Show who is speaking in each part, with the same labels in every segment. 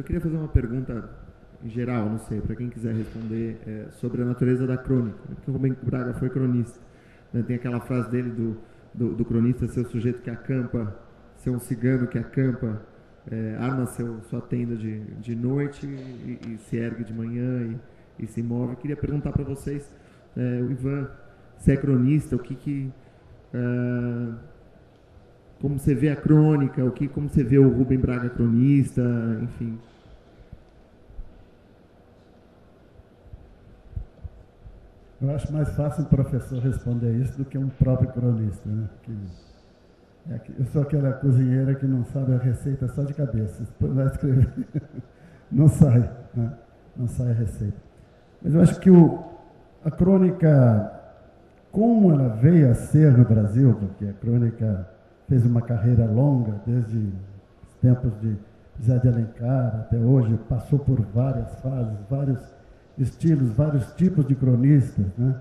Speaker 1: queria fazer uma pergunta em geral, não sei, para quem quiser responder, sobre a natureza da crônica. Porque o Rubem Braga foi cronista. Né? Tem aquela frase dele do cronista ser o sujeito que acampa, ser um cigano que acampa, arma sua tenda de noite e se ergue de manhã e se move. Eu queria perguntar para vocês, o Ivan, se é cronista, como você vê a crônica, como você vê o Rubem Braga cronista, enfim.
Speaker 2: Eu acho mais fácil um professor responder isso do que um próprio cronista, né? Eu sou aquela cozinheira que não sabe a receita só de cabeça. Depois vai escrever, não sai, né? Não sai a receita. Mas eu acho que a crônica, como ela veio a ser no Brasil, porque a crônica fez uma carreira longa, desde os tempos de Zé de Alencar até hoje, passou por várias fases, vários estilos, vários tipos de cronistas, né?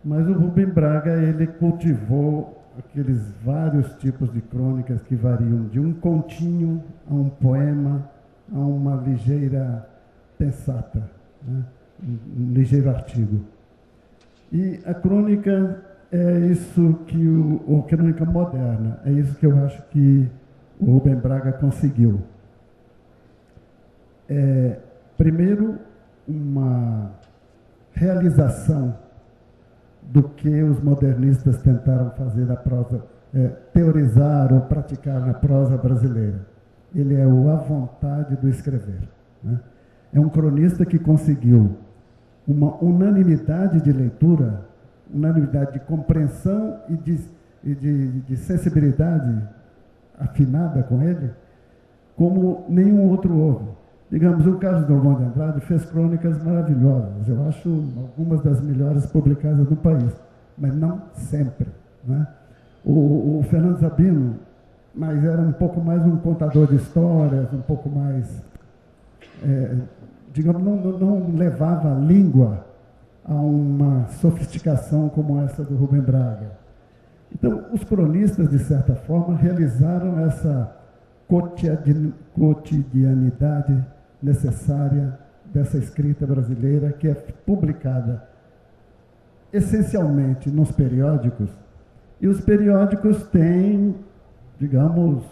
Speaker 2: Mas o Rubem Braga, ele cultivou aqueles vários tipos de crônicas que variam de um continho a um poema, a uma ligeira pensata, né? Um ligeiro artigo. E a crônica é isso que a crônica moderna, é isso que eu acho que o Rubem Braga conseguiu. Primeiro, uma realização do que os modernistas tentaram fazer na prosa, teorizar ou praticar na prosa brasileira. Ele é a vontade do escrever, né? É um cronista que conseguiu uma unanimidade de leitura, unanimidade de compreensão e de sensibilidade afinada com ele, como nenhum outro houve. Digamos, o Carlos Drummond de Andrade fez crônicas maravilhosas, eu acho algumas das melhores publicadas no país, mas não sempre, né? O Fernando Sabino, mas era um pouco mais um contador de histórias, um pouco mais, digamos, não levava a língua a uma sofisticação como essa do Rubem Braga. Então, os cronistas, de certa forma, realizaram essa cotidianidade necessária dessa escrita brasileira, que é publicada essencialmente nos periódicos, e os periódicos têm, digamos,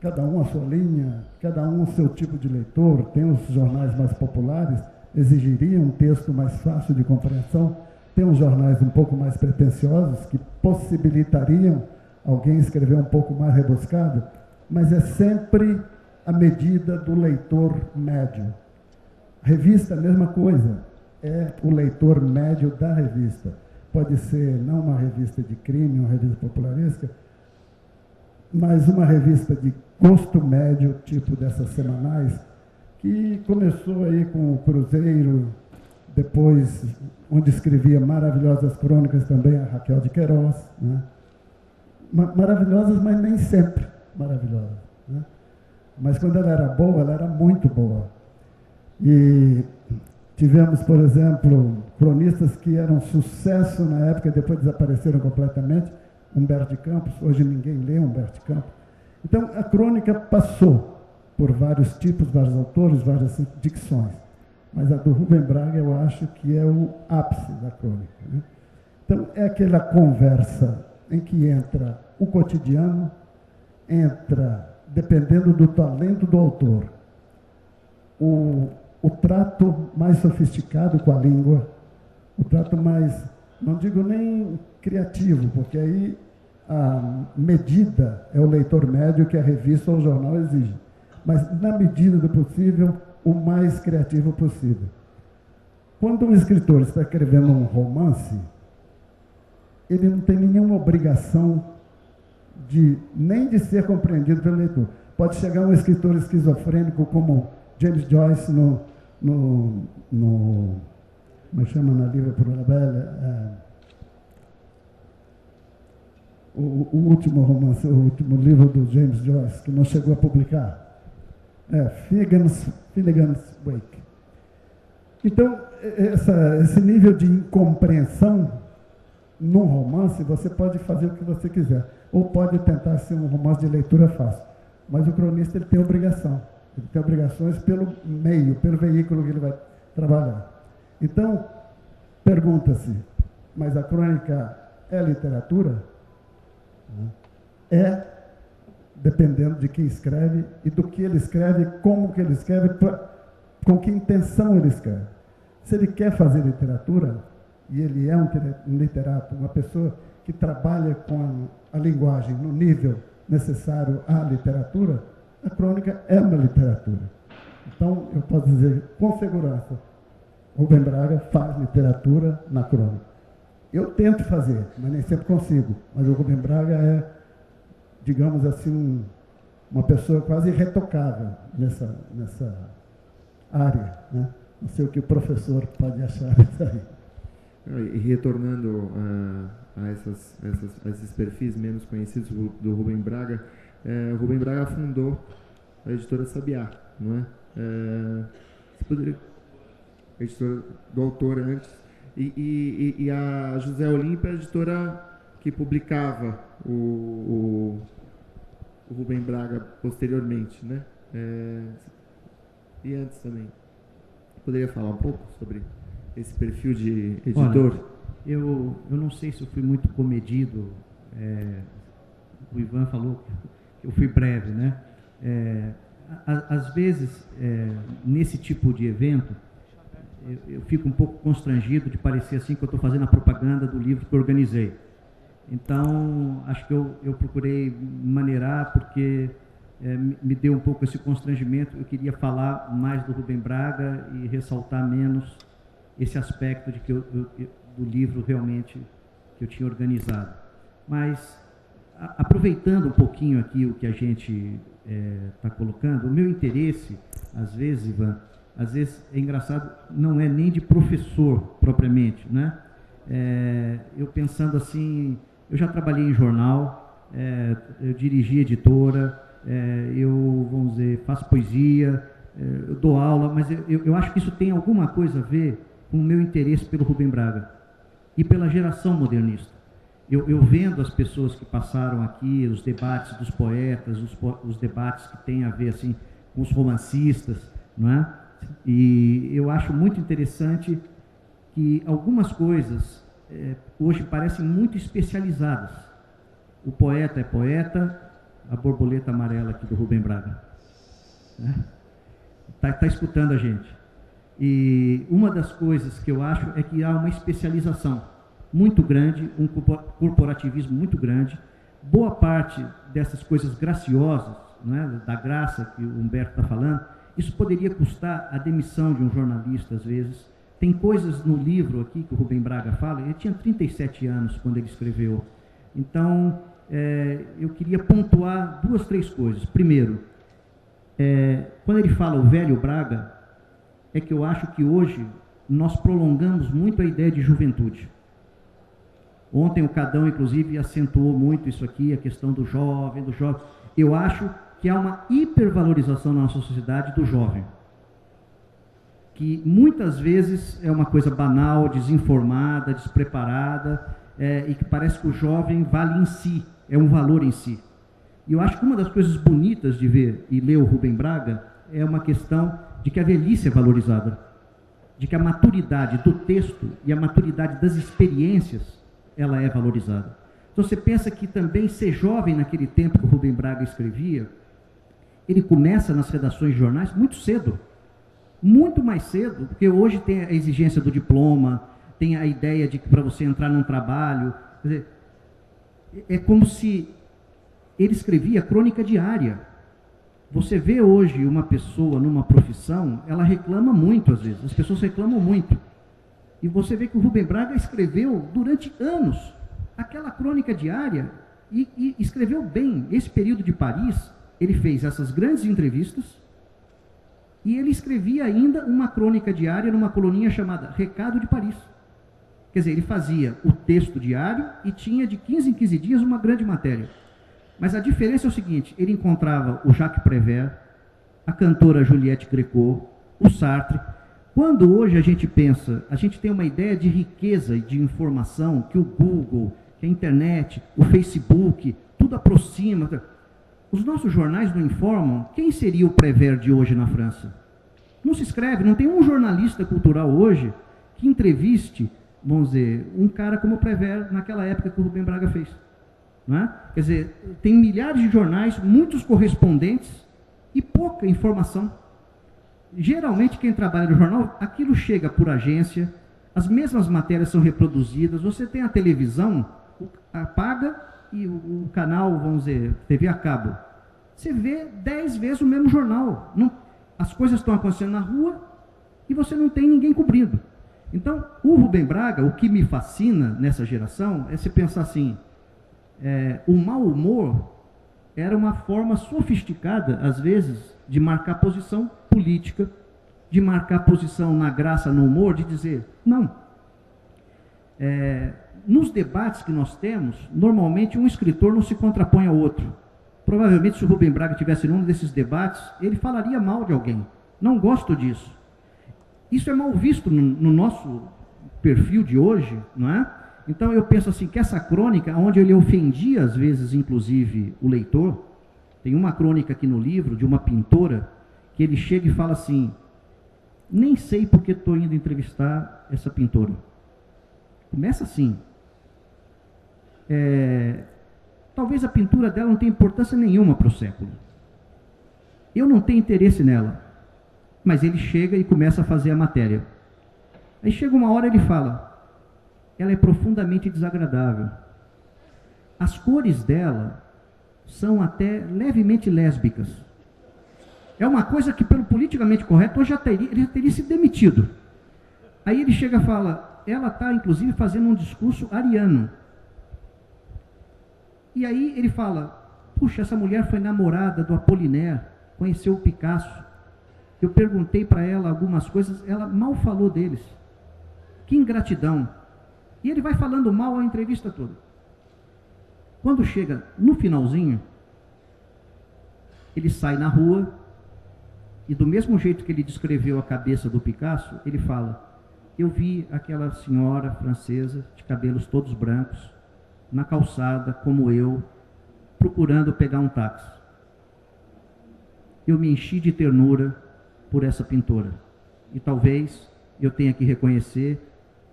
Speaker 2: cada um a sua linha, cada um o seu tipo de leitor. Tem os jornais mais populares, exigiriam um texto mais fácil de compreensão, tem os jornais um pouco mais pretensiosos, que possibilitariam alguém escrever um pouco mais rebuscado, mas é sempre a medida do leitor médio. Revista, a mesma coisa, é o leitor médio da revista. Pode ser não uma revista de crime, uma revista popularesca, mas uma revista de gosto médio, tipo dessas semanais, que começou aí com o Cruzeiro, depois, onde escrevia maravilhosas crônicas também, a Raquel de Queiroz, né? Maravilhosas, mas nem sempre maravilhosas, né? Mas quando ela era boa, ela era muito boa. E tivemos, por exemplo, cronistas que eram sucesso na época e depois desapareceram completamente. Humberto de Campos, hoje ninguém lê Humberto de Campos. Então, a crônica passou por vários tipos, vários autores, várias dicções. Mas a do Rubem Braga, eu acho que é o ápice da crônica, né? Então, é aquela conversa em que entra o cotidiano, entra, dependendo do talento do autor, o trato mais sofisticado com a língua, o trato mais, não digo nem criativo, porque aí a medida é o leitor médio que a revista ou o jornal exige, mas na medida do possível, o mais criativo possível. Quando um escritor está escrevendo um romance, ele não tem nenhuma obrigação nem de ser compreendido pelo leitor. Pode chegar um escritor esquizofrênico como James Joyce como chama na Liverpool Belle, o último romance, o último livro do James Joyce, que não chegou a publicar. Finnegan's Wake. Então, esse nível de incompreensão num romance, você pode fazer o que você quiser. Ou pode tentar ser um romance de leitura fácil. Mas o cronista ele tem obrigação. Ele tem obrigações pelo meio, pelo veículo que ele vai trabalhar. Então, pergunta-se, mas a crônica é literatura? É, dependendo de quem escreve e do que ele escreve, como que ele escreve, com que intenção ele escreve. Se ele quer fazer literatura, e ele é um literato, uma pessoa que trabalha com a linguagem no nível necessário à literatura, a crônica é uma literatura. Então, eu posso dizer com segurança, Rubem Braga faz literatura na crônica. Eu tento fazer, mas nem sempre consigo. Mas o Rubem Braga é, digamos assim, uma pessoa quase irretocável nessa área, né? Não sei o que o professor pode achar disso aí.
Speaker 1: E retornando a esses perfis menos conhecidos do Rubem Braga, o Rubem Braga fundou a editora Sabiá, não é? Você poderia... A editora do autor antes, e a José Olímpia, a editora que publicava o Rubem Braga posteriormente, né? E antes também. Poderia falar um pouco sobre esse perfil de editor?
Speaker 3: Olha, eu não sei se eu fui muito comedido. O Ivan falou que eu fui breve, né? Às vezes, nesse tipo de evento, eu fico um pouco constrangido de parecer assim que eu estou fazendo a propaganda do livro que eu organizei. Então, acho que eu procurei maneirar porque me deu um pouco esse constrangimento. Eu queria falar mais do Rubem Braga e ressaltar menos esse aspecto de que do livro realmente que eu tinha organizado. Mas, aproveitando um pouquinho aqui o que a gente está colocando, o meu interesse, às vezes, Ivan, às vezes é engraçado, não é nem de professor propriamente, né? Eu pensando assim, eu já trabalhei em jornal, eu dirigi editora, eu, vamos dizer, faço poesia, eu dou aula, mas eu acho que isso tem alguma coisa a ver com o meu interesse pelo Rubem Braga e pela geração modernista. Eu vendo as pessoas que passaram aqui, os debates dos poetas, os debates que têm a ver assim, com os romancistas, não é? E eu acho muito interessante que algumas coisas hoje parecem muito especializadas. O poeta é poeta, a borboleta amarela aqui do Rubem Braga. Tá escutando a gente. E uma das coisas que eu acho é que há uma especialização muito grande, um corporativismo muito grande. Boa parte dessas coisas graciosas, né, da graça que o Humberto está falando, isso poderia custar a demissão de um jornalista, às vezes. Tem coisas no livro aqui que o Rubem Braga fala, ele tinha 37 anos quando ele escreveu. Então, eu queria pontuar 2, 3 coisas. Primeiro, quando ele fala o velho Braga, é que eu acho que hoje nós prolongamos muito a ideia de juventude. Ontem o Cadão, inclusive, acentuou muito isso aqui, a questão do jovem. Eu acho que há uma hipervalorização na nossa sociedade do jovem, que muitas vezes é uma coisa banal, desinformada, despreparada, e que parece que o jovem vale em si, é um valor em si. E eu acho que uma das coisas bonitas de ver e ler o Rubem Braga é uma questão de que a velhice é valorizada, de que a maturidade do texto e a maturidade das experiências, ela é valorizada. Então você pensa que também ser jovem naquele tempo que o Rubem Braga escrevia, ele começa nas redações de jornais muito cedo, muito mais cedo, porque hoje tem a exigência do diploma, tem a ideia de que para você entrar num trabalho, quer dizer, é como se ele escrevia crônica diária. Você vê hoje uma pessoa numa profissão, ela reclama muito às vezes, as pessoas reclamam muito. E você vê que o Rubem Braga escreveu durante anos aquela crônica diária e escreveu bem. Esse período de Paris, ele fez essas grandes entrevistas e ele escrevia ainda uma crônica diária numa coluninha chamada Recado de Paris. Quer dizer, ele fazia o texto diário e tinha de 15 em 15 dias uma grande matéria. Mas a diferença é o seguinte, ele encontrava o Jacques Prévert, a cantora Juliette Gréco, o Sartre. Quando hoje a gente pensa, a gente tem uma ideia de riqueza e de informação que o Google, que a internet, o Facebook, tudo aproxima. O os nossos jornais não informam quem seria o Prévert de hoje na França. Não se escreve, não tem um jornalista cultural hoje que entreviste, vamos dizer, um cara como o Prévert naquela época que o Rubem Braga fez. Não é? Quer dizer, tem milhares de jornais, muitos correspondentes e pouca informação. Geralmente quem trabalha no jornal, aquilo chega por agência, as mesmas matérias são reproduzidas, você tem a televisão, apaga e o canal, vamos dizer, TV a cabo. Você vê 10 vezes o mesmo jornal. Não, as coisas estão acontecendo na rua e você não tem ninguém cobrindo. Então, o Rubem Braga, o que me fascina nessa geração é você pensar assim, o mau humor era uma forma sofisticada, às vezes, de marcar posição política, de marcar posição na graça, no humor, de dizer, não. Nos debates que nós temos, normalmente um escritor não se contrapõe ao outro. Provavelmente, se o Rubem Braga estivesse num desses debates, ele falaria mal de alguém. Não gosto disso. Isso é mal visto no nosso perfil de hoje, não é? Então eu penso assim, que essa crônica, onde ele ofendia às vezes, inclusive, o leitor, tem uma crônica aqui no livro, de uma pintora, que ele chega e fala assim, nem sei porque estou indo entrevistar essa pintora. Começa assim. Talvez a pintura dela não tenha importância nenhuma para o século. Eu não tenho interesse nela. Mas ele chega e começa a fazer a matéria. Aí chega uma hora e ele fala, ela é profundamente desagradável. As cores dela são até levemente lésbicas. É uma coisa que, pelo politicamente correto, hoje ele já teria sido demitido. Aí ele chega e fala, ela está, inclusive, fazendo um discurso ariano. E aí ele fala, puxa, essa mulher foi namorada do Apollinaire, conheceu o Picasso. Eu perguntei para ela algumas coisas, ela mal falou deles. Que ingratidão. E ele vai falando mal a entrevista toda. Quando chega no finalzinho, ele sai na rua e do mesmo jeito que ele descreveu a cabeça do Picasso, ele fala, eu vi aquela senhora francesa de cabelos todos brancos, na calçada, como eu, procurando pegar um táxi. Eu me enchi de ternura por essa pintora. E talvez eu tenha que reconhecer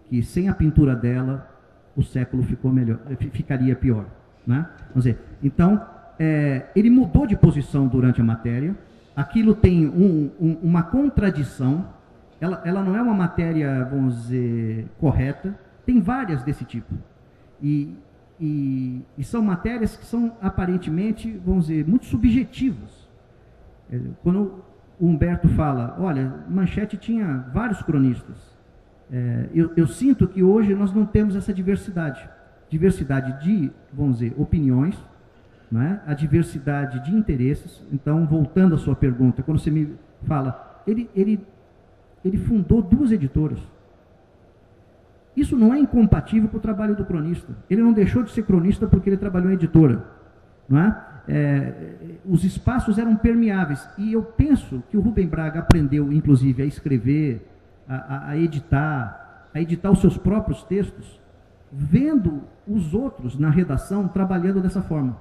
Speaker 3: que sem a pintura dela, o século ficaria pior. Né? Vamos dizer, então, ele mudou de posição durante a matéria, aquilo tem uma contradição, ela não é uma matéria, vamos dizer, correta, tem várias desse tipo. E são matérias que são aparentemente, vamos dizer, muito subjetivas. Quando o Humberto fala, olha, Manchete tinha vários cronistas. Eu sinto que hoje nós não temos essa diversidade. Diversidade de, vamos dizer, opiniões, não é? A diversidade de interesses. Então, voltando à sua pergunta, quando você me fala, ele fundou 2 editoras. Isso não é incompatível com o trabalho do cronista. Ele não deixou de ser cronista porque ele trabalhou em editora. Não é? Os espaços eram permeáveis. E eu penso que o Rubem Braga aprendeu, inclusive, a escrever, a editar os seus próprios textos, vendo os outros na redação trabalhando dessa forma.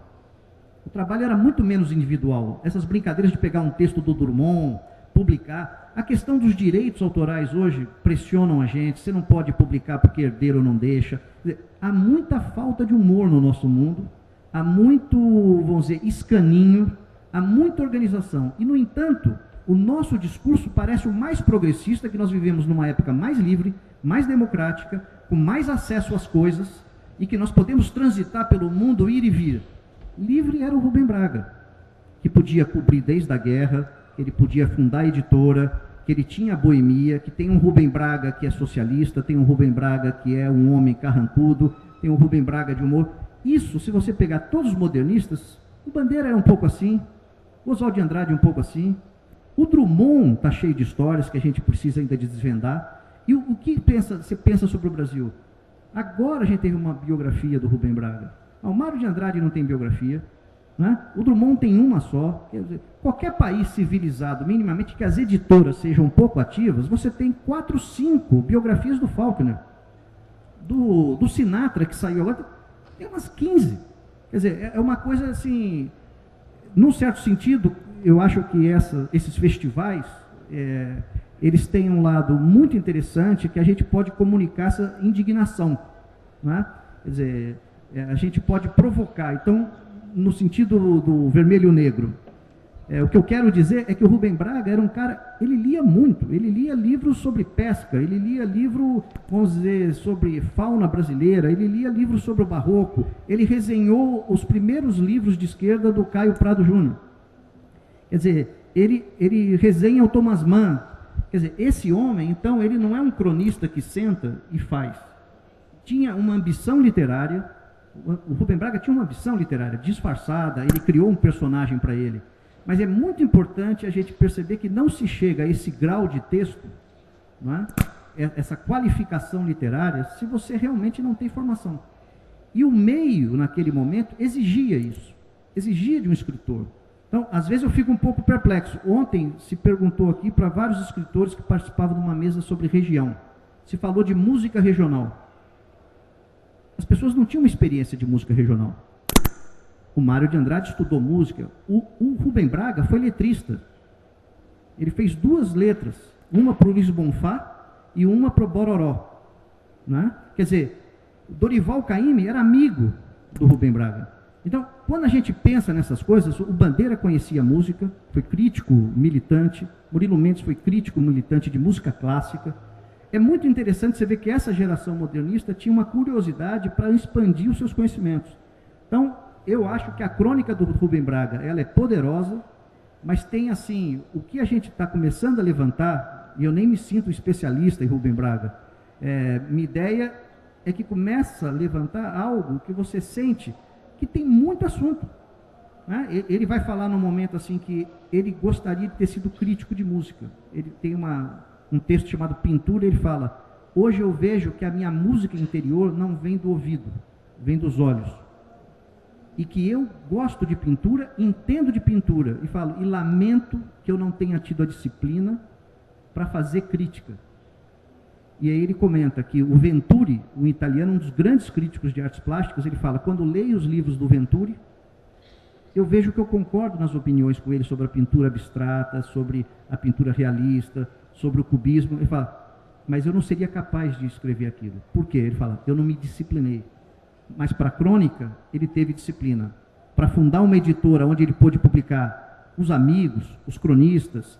Speaker 3: O trabalho era muito menos individual. Essas brincadeiras de pegar um texto do Drummond, publicar. A questão dos direitos autorais hoje pressionam a gente. Você não pode publicar porque herdeiro não deixa. Há muita falta de humor no nosso mundo. Há muito, vamos dizer, escaninho. Há muita organização. E, no entanto, o nosso discurso parece o mais progressista, que nós vivemos numa época mais livre, mais democrática, com mais acesso às coisas, e que nós podemos transitar pelo mundo, ir e vir. Livre era o Rubem Braga, que podia cobrir desde a guerra, que ele podia fundar a editora, que ele tinha a boemia, que tem um Rubem Braga que é socialista, tem um Rubem Braga que é um homem carrancudo, tem um Rubem Braga de humor. Isso, se você pegar todos os modernistas, o Bandeira é um pouco assim, o Oswald de Andrade é um pouco assim, o Drummond está cheio de histórias que a gente precisa ainda de desvendar. E o que você pensa sobre o Brasil? Agora a gente teve uma biografia do Rubem Braga. O Mário de Andrade não tem biografia, né? O Drummond tem uma só. Quer dizer, qualquer país civilizado, minimamente, que as editoras sejam um pouco ativas, você tem 4, 5 biografias do Faulkner. Do Sinatra, que saiu agora, tem umas 15. Quer dizer, é uma coisa assim... num certo sentido, eu acho que esses festivais, eles têm um lado muito interessante, que a gente pode comunicar essa indignação, não é? Quer dizer, a gente pode provocar. Então, no sentido do vermelho e negro, o que eu quero dizer é que o Rubem Braga era um cara, ele lia muito, ele lia livros sobre pesca, ele lia livro, vamos dizer, sobre fauna brasileira, ele lia livros sobre o barroco, ele resenhou os primeiros livros de esquerda do Caio Prado Júnior. Quer dizer, ele resenha o Thomas Mann. Quer dizer, esse homem, então, ele não é um cronista que senta e faz. Tinha uma ambição literária, o Rubem Braga tinha uma ambição literária disfarçada, ele criou um personagem para ele. Mas é muito importante a gente perceber que não se chega a esse grau de texto, não é? Essa qualificação literária, se você realmente não tem formação. E o meio, naquele momento, exigia isso, exigia de um escritor. Então, às vezes eu fico um pouco perplexo. Ontem se perguntou aqui para vários escritores que participavam de uma mesa sobre região. Se falou de música regional. As pessoas não tinham uma experiência de música regional. O Mário de Andrade estudou música. O Rubem Braga foi letrista. Ele fez 2 letras, uma para o Luiz Bonfá e uma para o Bororó. Né? Quer dizer, Dorival Caymmi era amigo do Rubem Braga. Então, quando a gente pensa nessas coisas, o Bandeira conhecia música, foi crítico militante, Murilo Mendes foi crítico militante de música clássica. É muito interessante você ver que essa geração modernista tinha uma curiosidade para expandir os seus conhecimentos. Então, eu acho que a crônica do Rubem Braga, ela é poderosa, mas tem assim, o que a gente está começando a levantar, e eu nem me sinto especialista em Rubem Braga, minha ideia é que começa a levantar algo que você sente que tem muito assunto. Né? Ele vai falar num momento assim que ele gostaria de ter sido crítico de música. Ele tem um texto chamado Pintura, ele fala: hoje eu vejo que a minha música interior não vem do ouvido, vem dos olhos. E que eu gosto de pintura, entendo de pintura, e falo, e lamento que eu não tenha tido a disciplina para fazer crítica. E aí ele comenta que o Venturi, um italiano, um dos grandes críticos de artes plásticas, ele fala, quando leio os livros do Venturi, eu vejo que eu concordo nas opiniões com ele sobre a pintura abstrata, sobre a pintura realista, sobre o cubismo. Ele fala, mas eu não seria capaz de escrever aquilo. Por quê? Ele fala, eu não me disciplinei. Mas para a crônica, ele teve disciplina. Para fundar uma editora onde ele pôde publicar os amigos, os cronistas,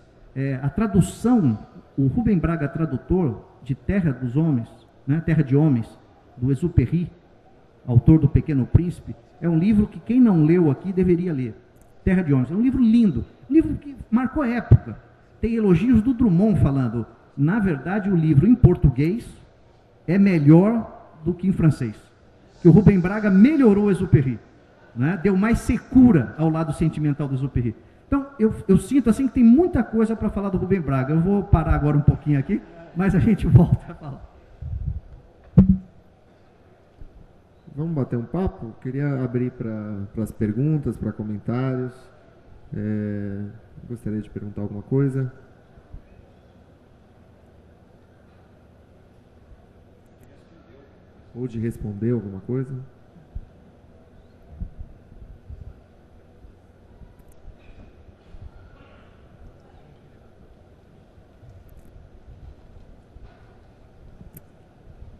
Speaker 3: a tradução, o Rubem Braga tradutor de Terra dos Homens, né, Terra de Homens, do Exupéry, autor do Pequeno Príncipe, é um livro que quem não leu aqui deveria ler. Terra de Homens, é um livro lindo, um livro que marcou a época. Tem elogios do Drummond falando, na verdade o livro em português é melhor do que em francês. Que o Rubem Braga melhorou o Exupéry, né? Deu mais secura ao lado sentimental do Exupéry. Então, eu sinto assim que tem muita coisa para falar do Rubem Braga. Eu vou parar agora um pouquinho aqui, mas a gente volta a falar.
Speaker 1: Vamos bater um papo? Queria abrir para as perguntas, para comentários. Gostaria de perguntar alguma coisa? Ou de responder alguma coisa?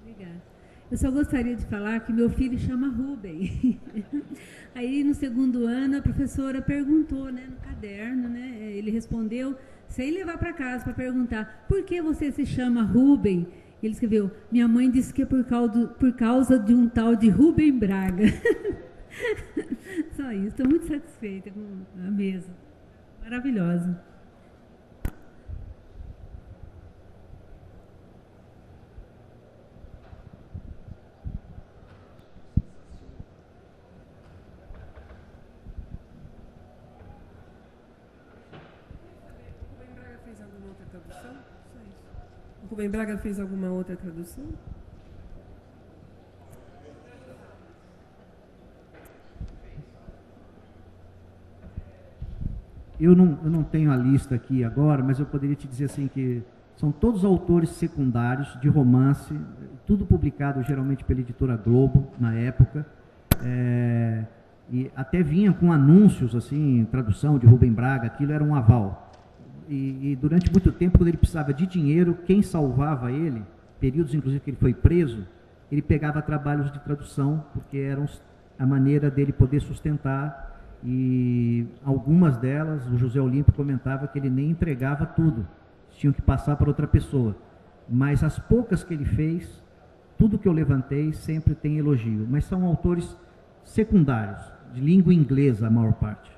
Speaker 4: Obrigada. Eu só gostaria de falar que meu filho chama Rubem. Aí, no 2º ano, a professora perguntou, né, no caderno, né, ele respondeu, sem levar para casa, para perguntar, por que você se chama Rubem? Ele escreveu, minha mãe disse que é por causa de um tal de Rubem Braga. Só isso, estou muito satisfeita com a mesa. Maravilhosa.
Speaker 5: O Rubem Braga fez alguma outra tradução?
Speaker 3: Eu não tenho a lista aqui agora, mas eu poderia te dizer assim que são todos autores secundários de romance, tudo publicado geralmente pela editora Globo, na época. E até vinha com anúncios, assim, tradução de Rubem Braga, aquilo era um aval. E durante muito tempo, quando ele precisava de dinheiro, quem salvava ele, períodos inclusive que ele foi preso, ele pegava trabalhos de tradução, porque eram a maneira dele poder sustentar, e algumas delas, o José Olímpio comentava que ele nem entregava tudo, tinham que passar para outra pessoa. Mas as poucas que ele fez, tudo que eu levantei sempre tem elogio, mas são autores secundários, de língua inglesa a maior parte.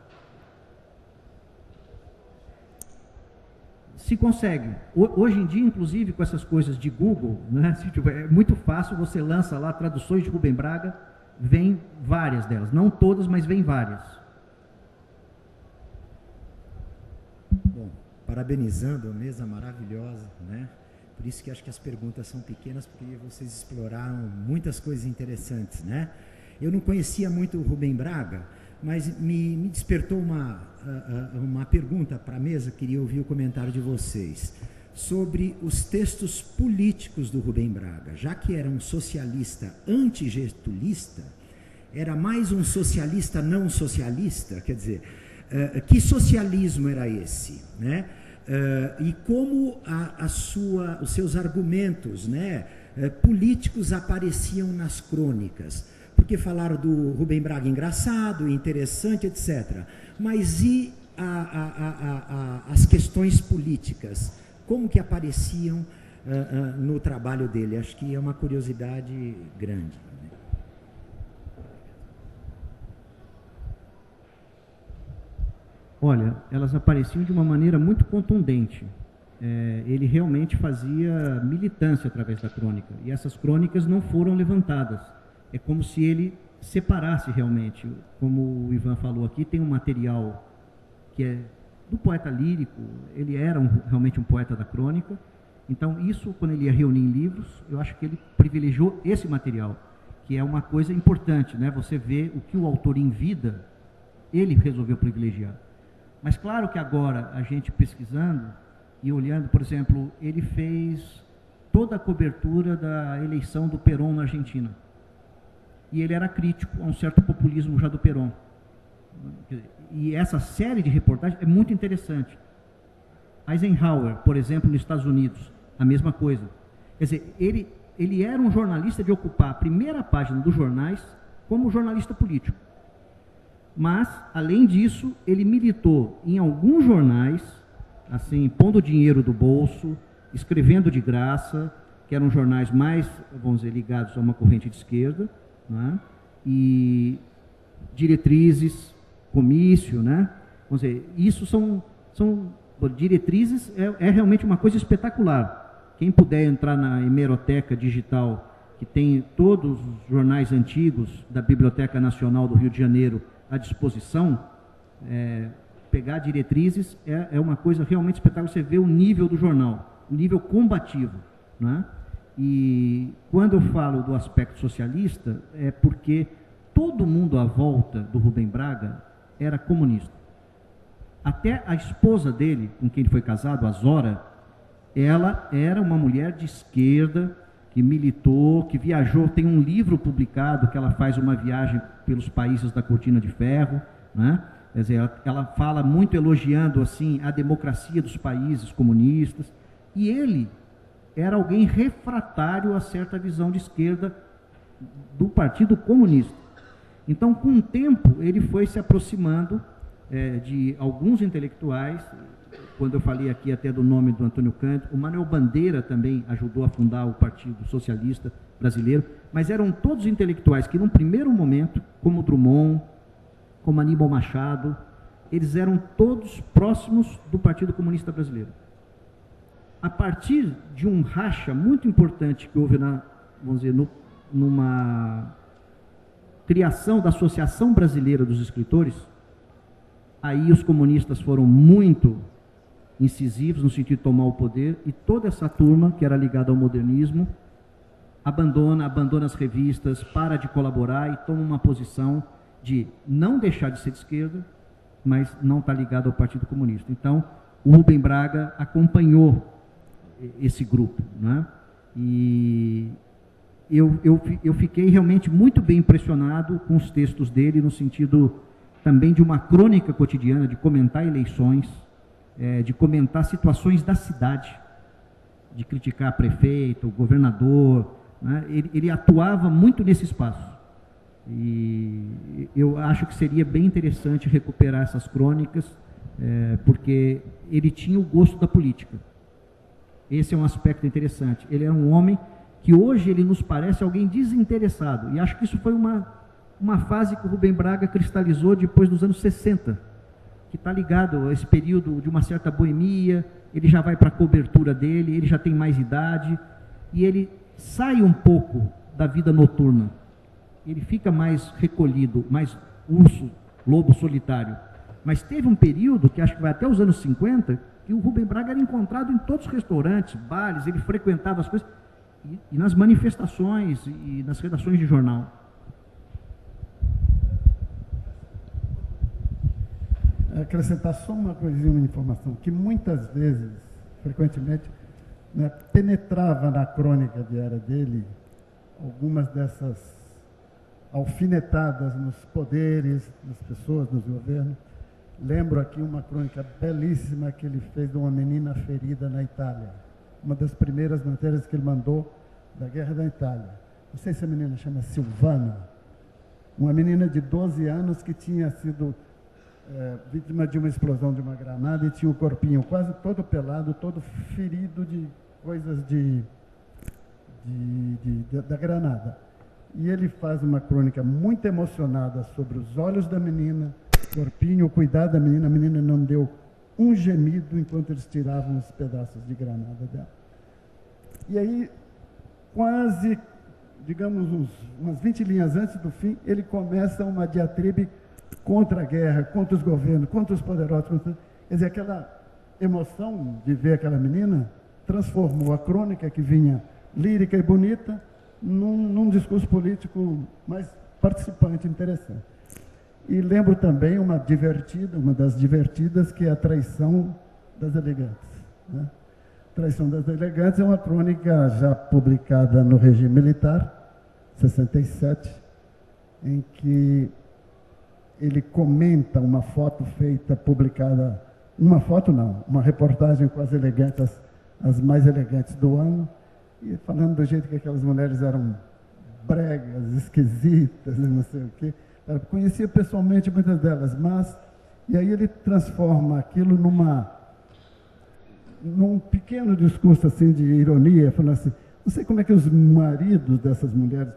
Speaker 3: Se consegue. Hoje em dia, inclusive, com essas coisas de Google, né, é muito fácil, você lança lá traduções de Rubem Braga, vem várias delas, não todas, mas vem várias.
Speaker 6: Bom, parabenizando a mesa maravilhosa, né? Por isso que acho que as perguntas são pequenas, porque vocês exploraram muitas coisas interessantes, né? Eu não conhecia muito o Rubem Braga, mas me despertou uma pergunta para a mesa, queria ouvir o comentário de vocês, sobre os textos políticos do Rubem Braga. Já que era um socialista antigetulista, era mais um socialista não socialista, quer dizer, que socialismo era esse, né? E como os seus argumentos, né, políticos apareciam nas crônicas, porque falaram do Rubem Braga engraçado, interessante, etc. Mas e as questões políticas? Como que apareciam no trabalho dele? Acho que é uma curiosidade grande.
Speaker 3: Olha, elas apareciam de uma maneira muito contundente. Ele realmente fazia militância através da crônica, e essas crônicas não foram levantadas. É como se ele separasse realmente. Como o Ivan falou aqui, tem um material que é do poeta lírico, ele era realmente um poeta da crônica. Então, isso, quando ele ia reunir em livros, eu acho que ele privilegiou esse material, que é uma coisa importante, né? Você vê o que o autor em vida, ele resolveu privilegiar. Mas claro que agora, a gente pesquisando e olhando, por exemplo, ele fez toda a cobertura da eleição do Perón na Argentina. E ele era crítico a um certo populismo já do Perón. E essa série de reportagens é muito interessante. Eisenhower, por exemplo, nos Estados Unidos, a mesma coisa. Quer dizer, ele era um jornalista de ocupar a primeira página dos jornais como jornalista político. Mas, além disso, ele militou em alguns jornais, assim, pondo dinheiro do bolso, escrevendo de graça, que eram jornais mais, vamos dizer, ligados a uma corrente de esquerda, né? E diretrizes, comício, né? Vamos dizer, isso são diretrizes, é realmente uma coisa espetacular. Quem puder entrar na hemeroteca digital, que tem todos os jornais antigos da Biblioteca Nacional do Rio de Janeiro à disposição, pegar diretrizes é uma coisa realmente espetacular. Você vê o nível do jornal, o nível combativo, né? E quando eu falo do aspecto socialista, é porque todo mundo à volta do Rubem Braga era comunista. Até a esposa dele, com quem ele foi casado, a Zora, ela era uma mulher de esquerda, que militou, que viajou, tem um livro publicado que ela faz uma viagem pelos países da Cortina de Ferro, né? Quer dizer, ela fala muito elogiando assim a democracia dos países comunistas, e ele era alguém refratário a certa visão de esquerda do Partido Comunista. Então, com o tempo, ele foi se aproximando de alguns intelectuais. Quando eu falei aqui até do nome do Antônio Cândido, o Manuel Bandeira também ajudou a fundar o Partido Socialista Brasileiro, mas eram todos intelectuais que, num primeiro momento, como Drummond, como Aníbal Machado, eles eram todos próximos do Partido Comunista Brasileiro. A partir de um racha muito importante que houve vamos dizer, numa criação da Associação Brasileira dos Escritores, aí os comunistas foram muito incisivos no sentido de tomar o poder, e toda essa turma que era ligada ao modernismo abandona as revistas, para de colaborar e toma uma posição de não deixar de ser de esquerda, mas não está ligado ao Partido Comunista. Então, o Rubem Braga acompanhou esse grupo, né? E eu fiquei realmente muito bem impressionado com os textos dele, no sentido também de uma crônica cotidiana, de comentar eleições, de comentar situações da cidade, de criticar prefeito, governador, né? Ele atuava muito nesse espaço. E eu acho que seria bem interessante recuperar essas crônicas, porque ele tinha o gosto da política. Esse é um aspecto interessante. Ele era um homem que hoje ele nos parece alguém desinteressado. E acho que isso foi uma fase que o Rubem Braga cristalizou depois dos anos 60, que está ligado a esse período de uma certa boemia. Ele já vai para a cobertura dele, ele já tem mais idade, e ele sai um pouco da vida noturna. Ele fica mais recolhido, mais urso, lobo solitário. Mas teve um período, que acho que vai até os anos 50, que o Rubem Braga era encontrado em todos os restaurantes, bares, ele frequentava as coisas, e nas manifestações, e nas redações de jornal.
Speaker 2: Acrescentar só uma coisinha, uma informação, que muitas vezes, frequentemente, né, penetrava na crônica diária dele algumas dessas alfinetadas nos poderes, nas pessoas, nos governos. Lembro aqui uma crônica belíssima que ele fez de uma menina ferida na Itália. Uma das primeiras matérias que ele mandou da Guerra da Itália. Não sei se a menina chama Silvana. Uma menina de 12 anos que tinha sido vítima de uma explosão de uma granada e tinha o corpinho quase todo pelado, todo ferido de coisas da granada. E ele faz uma crônica muito emocionada sobre os olhos da menina, o corpinho, o cuidado da menina. A menina não deu um gemido enquanto eles tiravam os pedaços de granada dela. E aí, quase, digamos, umas 20 linhas antes do fim, ele começa uma diatribe contra a guerra, contra os governos, contra os poderosos. Quer dizer, aquela emoção de ver aquela menina transformou a crônica, que vinha lírica e bonita, num discurso político mais participante, interessante. E lembro também uma das divertidas, que é a Traição das Elegantes. Né? Traição das Elegantes é uma crônica já publicada no regime militar, 67, em que ele comenta uma foto publicada, uma reportagem com as elegantes, as mais elegantes do ano, e falando do jeito que aquelas mulheres eram bregas, esquisitas, não sei o quê. Eu conhecia pessoalmente muitas delas, e aí ele transforma aquilo num pequeno discurso assim de ironia, falando assim, não sei como é que os maridos dessas mulheres,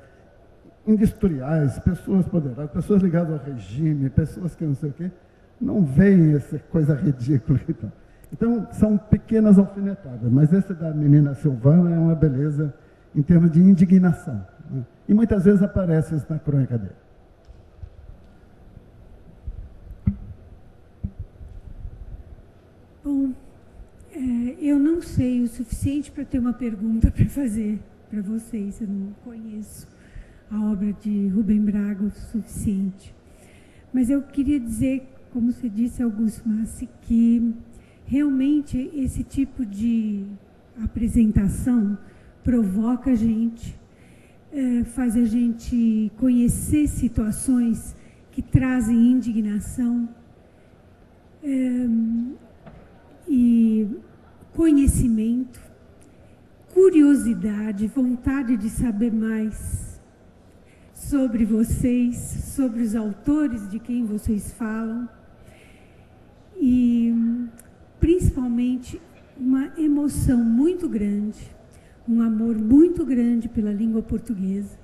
Speaker 2: industriais, pessoas poderosas, pessoas ligadas ao regime, pessoas que não sei o quê, não veem essa coisa ridícula. Então, são pequenas alfinetadas, mas essa da menina Silvana é uma beleza em termos de indignação. Né? E muitas vezes aparece isso na crônica dele.
Speaker 4: Bom, eu não sei o suficiente para ter uma pergunta para fazer para vocês, eu não conheço a obra de Rubem Braga o suficiente. Mas eu queria dizer, como você disse, Augusto Massi, que realmente esse tipo de apresentação provoca a gente, faz a gente conhecer situações que trazem indignação e conhecimento, curiosidade, vontade de saber mais sobre vocês, sobre os autores de quem vocês falam e principalmente uma emoção muito grande, um amor muito grande pela língua portuguesa.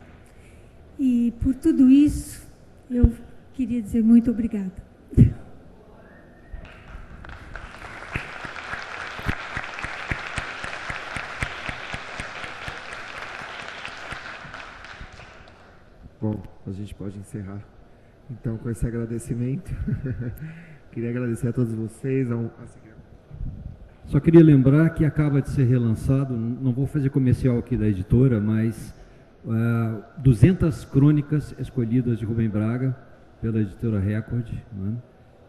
Speaker 4: E por tudo isso, eu queria dizer muito obrigada.
Speaker 1: Bom, a gente pode encerrar, então, com esse agradecimento. Queria agradecer a todos vocês.
Speaker 7: Só queria lembrar que acaba de ser relançado, não vou fazer comercial aqui da editora, mas 200 crônicas escolhidas de Rubem Braga pela editora Record, né?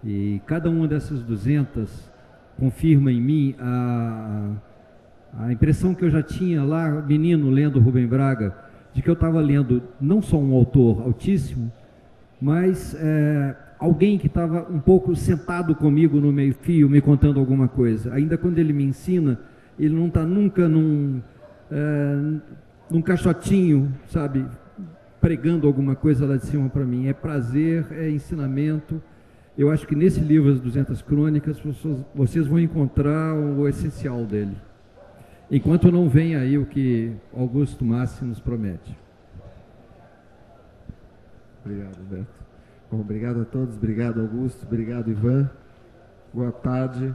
Speaker 7: E cada uma dessas 200 confirma em mim a impressão que eu já tinha lá, menino, lendo Rubem Braga, de que eu estava lendo não só um autor altíssimo, mas alguém que estava um pouco sentado comigo no meio-fio, me contando alguma coisa. Ainda quando ele me ensina, ele não está nunca num caixotinho, sabe, pregando alguma coisa lá de cima para mim. É prazer, é ensinamento. Eu acho que nesse livro, As 200 Crônicas, vocês vão encontrar o essencial dele. Enquanto não vem aí o que Augusto Massi nos promete.
Speaker 1: Obrigado, Beto. Bom, obrigado a todos, obrigado, Augusto, obrigado, Ivan. Boa tarde.